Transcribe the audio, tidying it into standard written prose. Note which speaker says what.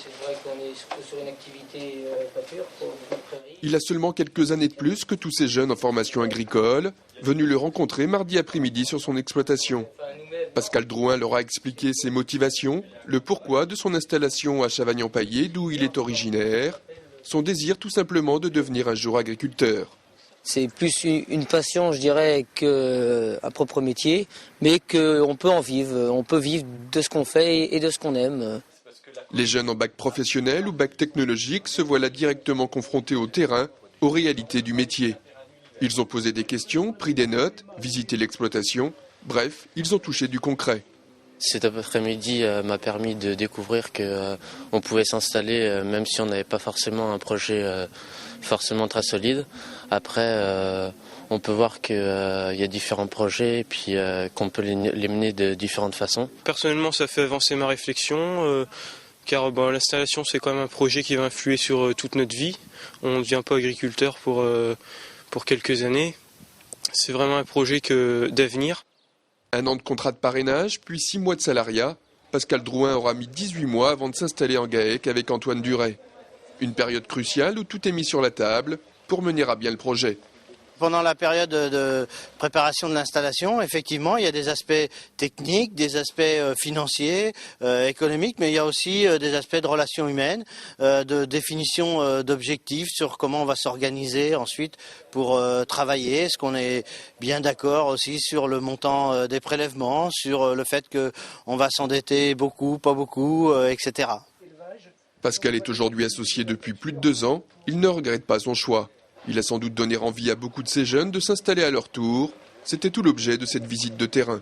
Speaker 1: c'est vrai qu'on est sur une activité pâture pour les prairies.
Speaker 2: Il a seulement quelques années de plus que tous ces jeunes en formation agricole, venus le rencontrer mardi après-midi sur son exploitation. Pascal Drouin leur a expliqué ses motivations, le pourquoi de son installation à Chavagnan-Paillé, d'où il est originaire, son désir tout simplement de devenir un jour agriculteur.
Speaker 1: C'est plus une passion, je dirais, qu'un propre métier, mais qu'on peut en vivre. On peut vivre de ce qu'on fait et de ce qu'on aime.
Speaker 2: Les jeunes en bac professionnel ou bac technologique se voient là directement confrontés au terrain, aux réalités du métier. Ils ont posé des questions, pris des notes, visité l'exploitation. Bref, ils ont touché du concret.
Speaker 3: Cet après-midi m'a permis de découvrir qu'on pouvait s'installer même si on n'avait pas forcément un projet forcément très solide. Après, on peut voir qu'il y a différents projets et puis qu'on peut les mener de différentes façons.
Speaker 4: Personnellement, ça fait avancer ma réflexion car l'installation, c'est quand même un projet qui va influer sur toute notre vie. On ne devient pas agriculteur pour quelques années. C'est vraiment un projet d'avenir.
Speaker 2: 1 an de contrat de parrainage, puis 6 mois de salariat. Pascal Drouin aura mis 18 mois avant de s'installer en GAEC avec Antoine Duret. Une période cruciale où tout est mis sur la table pour mener à bien le projet.
Speaker 5: Pendant la période de préparation de l'installation, effectivement, il y a des aspects techniques, des aspects financiers, économiques, mais il y a aussi des aspects de relations humaines, de définition d'objectifs sur comment on va s'organiser ensuite pour travailler. Est-ce qu'on est bien d'accord aussi sur le montant des prélèvements, sur le fait qu'on va s'endetter beaucoup, pas beaucoup, etc.
Speaker 2: Pascal est aujourd'hui associé depuis plus de 2 ans. Il ne regrette pas son choix. Il a sans doute donné envie à beaucoup de ces jeunes de s'installer à leur tour. C'était tout l'objet de cette visite de terrain.